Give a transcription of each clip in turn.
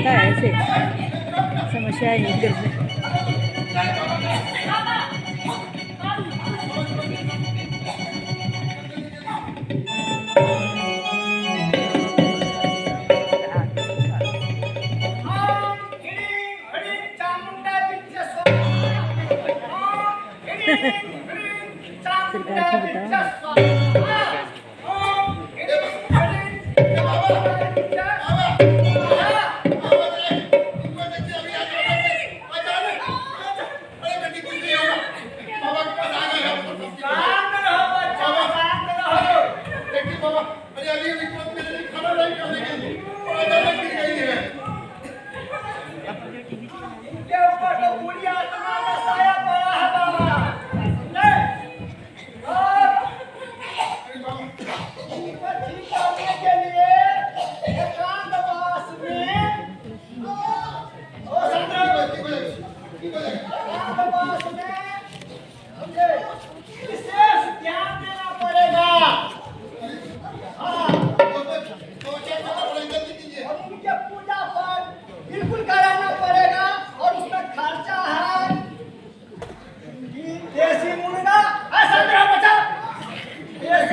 ऐसे समस्या है इधर से। सरकार को बताओ।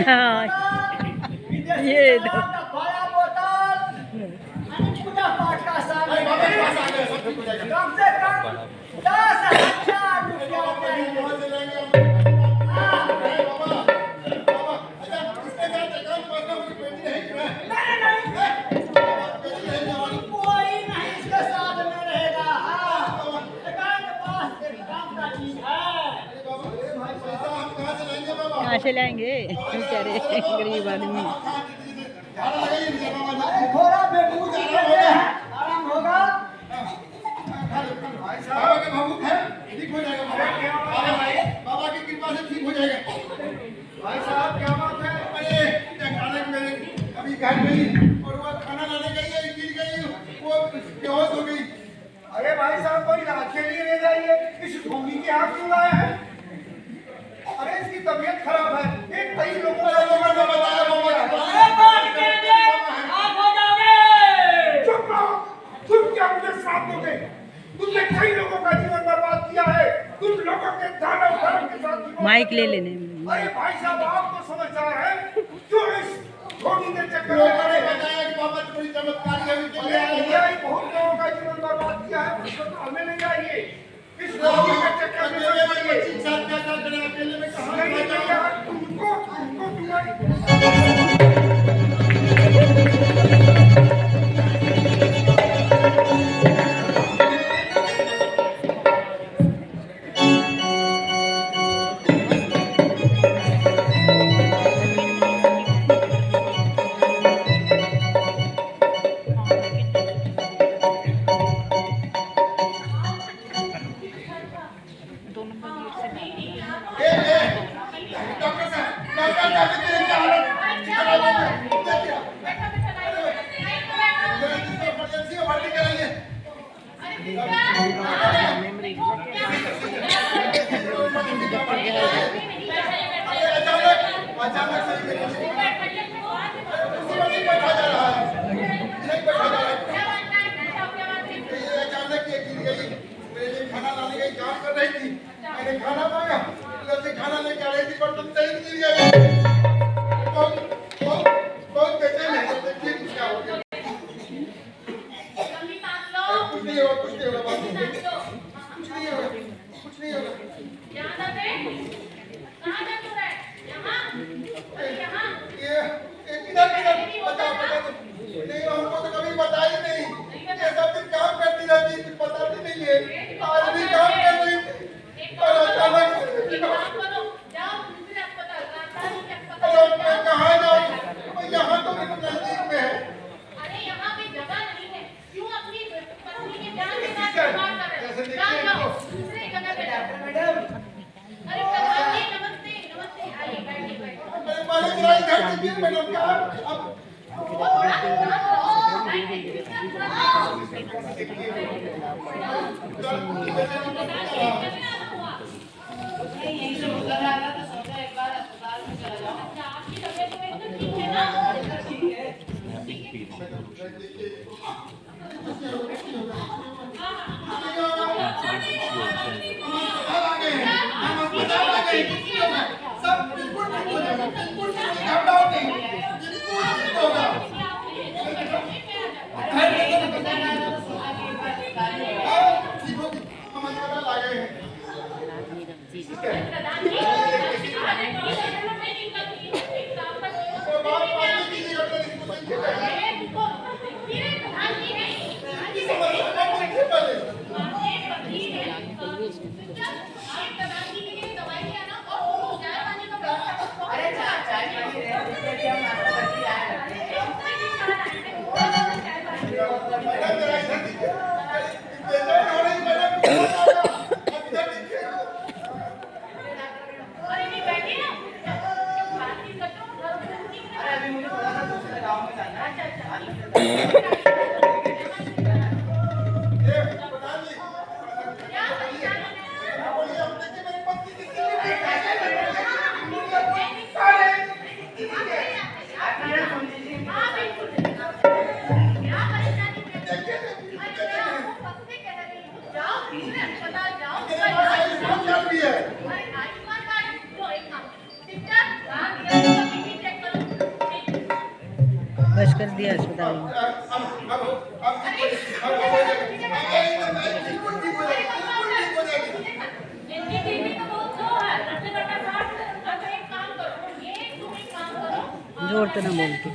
हाँ ये पूजा पाठ का सामान कम से कम 10,000 कोई नहीं इसके साथ में रहेगा। कहाँ से लाएंगे बेचारे गरीब आदमी। थोड़ा बेबूज आराम होगा। बाबा के भावुक है, ठीक हो जाएगा। बाबा की कृपा से ठीक हो जाएगा। भाई साहब क्या बात है? अरे अचानक मेरे अभी घर गई और वो खाना लाने गई है, गिर गई, वो बेहोश हो गई। अरे भाई साहब कोई इलाज के लिए ले जाइए। इस ढोंगी के हाथ क्यों लाए हैं? अरे इसकी तबीयत खराब है। एक कई लोगों ने बताया आप हो जाओगे। चुप रहो। तुम क्या मुझे साथ दोगे? तुमने कई लोगों का जीवन बर्बाद किया है। तुम लोगों के दानव धर्म के साथ माइक ले लेने। अरे भाई साहब आप तो समझदार हैं। क्यों इस ढोंगी के चक्कर में पड़े? बताया कि बाबा थोड़ी चमत्कारी है, उनके लिए अरे बहुत लोगों का जीवन बर्बाद किया है। उसको तो हमें नहीं चाहिए। इस ढोंगी के चक्कर में अकेले में कहाँ नहीं चाहिए। तुमको तुम्हारी खाना मांगा, खाना लेके आ रही थी, बर्तन सही गिर गया। बहुत बेचैन है। देखिए क्या हो गया। कुछ नहीं होगा, कुछ नहीं होगा, कुछ नहीं होगा, कुछ नहीं होगा। ये किधर बता नहीं, हमको तो कभी बताई नहीं। ये सब दिन काम करती रहती, कुछ बताती नहीं है। आज भी काम कर रही थी और अचानक कहाँ जाऊँ? यहाँ तो नजदीक में है। ध्यान दीजिए मैडम क्या अब सब बिल्कुल ठीक हो जाएगा बिल्कुल घबराओ नहीं बिल्कुल ठीक होगा ठीक होगी हम अस्पताल आ गए हैं तो बात पानी कीजिएगा तो इसको समझिए बस कर दिया अस्पताल में। जोर तो ना बोल के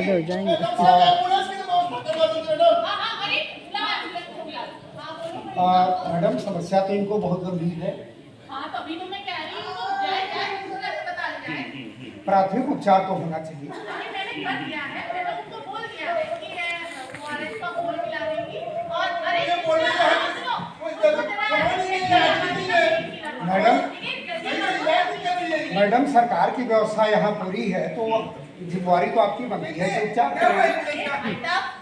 हो जाएंगे। मैडम समस्या तो इनको बहुत गंभीर है प्राथमिक उपचार तो होना चाहिए मैडम मैडम सरकार की व्यवस्था यहाँ पूरी है तो जिम्मेवारी तो आपकी बनती है कि उपचार करें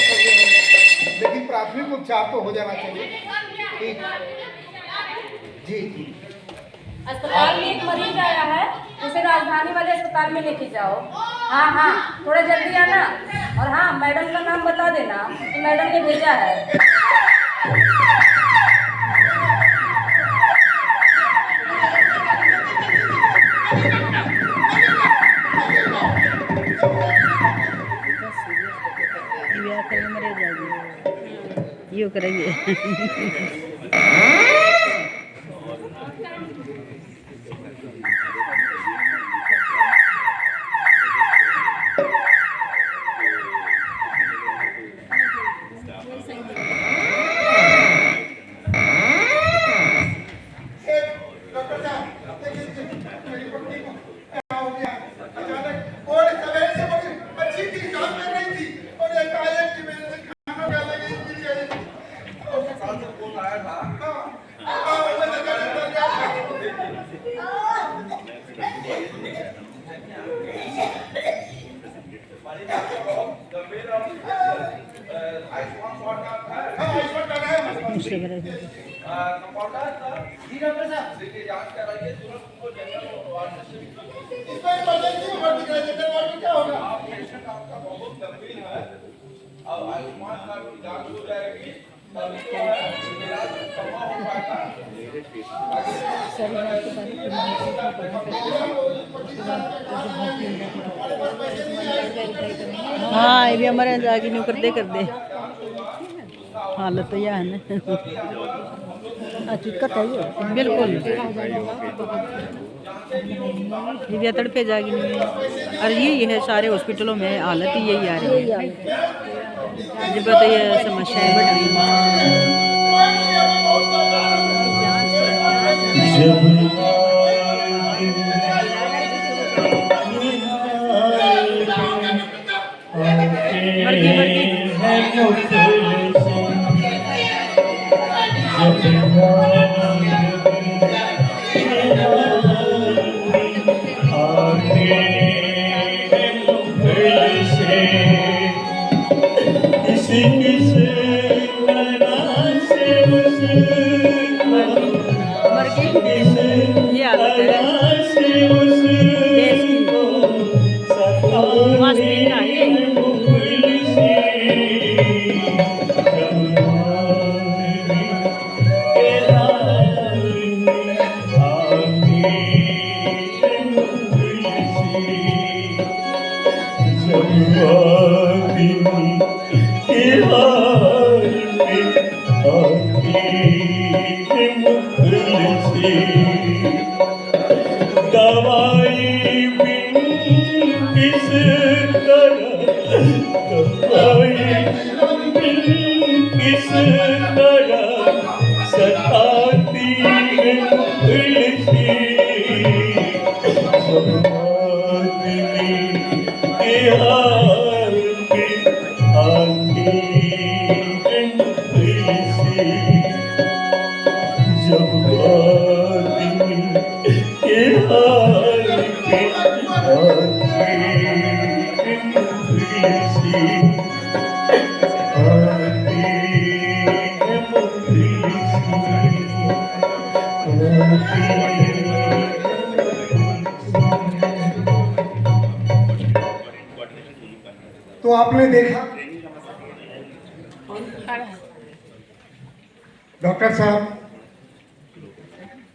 लेकिन प्राथमिक उपचार तो हो जाना चाहिए ठीक जी अस्पताल में एक मरीज आया है उसे राजधानी वाले अस्पताल में लेके जाओ। हाँ हाँ थोड़ा जल्दी आना और हाँ मैडम का नाम बता देना कि मैडम ने भेजा है। यो करेंगे आयुष्मान कार्ड की जांच हो जाएगी हाँ ये भी हमारे जाके नहीं कर दे हालत तो यह है ना बिल्कुल ये तड़पे जागी नहीं और यही है सारे हॉस्पिटलों में हालत ही यही आ रही है जब तो ये समस्याएं बढ़ रही ये हालत है देश की मस्ती ना ये तो आपने देखा डॉक्टर साहब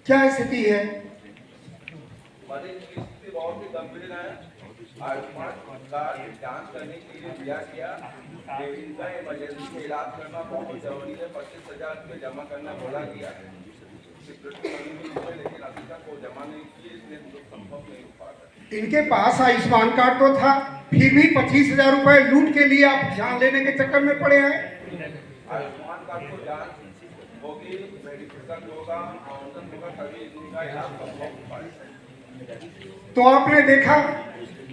क्या स्थिति है। बहुत ही गंभीर है। आयुष्मान कार्ड जांच करने के लिए दिया गया, लेकिन इनका इमरजेंसी में इलाज करना बहुत जरूरी है। 25,000 रुपये जमा करना बोला गया है, लेकिन अभी तक वो जमा नहीं किए, इसलिए संभव नहीं हो पाता। इनके पास आयुष्मान कार्ड तो था, फिर भी 25,000 रुपए लूट के लिए आप जान लेने के चक्कर में पड़े हैं। आयुष्मान कार्ड को जांच होगी, वेरिफिकेशन होगा, आवेदन होगा, तभी इनका इलाज संभव हो पाएगा। तो आपने देखा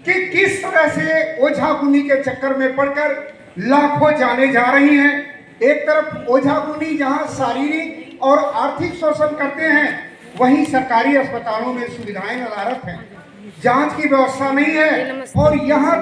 कि किस तरह से ओझा गुनी के चक्कर में पड़कर लाखों जाने जा रही हैं। एक तरफ ओझा गुनी जहां शारीरिक और आर्थिक शोषण करते हैं, वहीं सरकारी अस्पतालों में सुविधाएं नदारत हैं, जांच की व्यवस्था नहीं है और यहाँ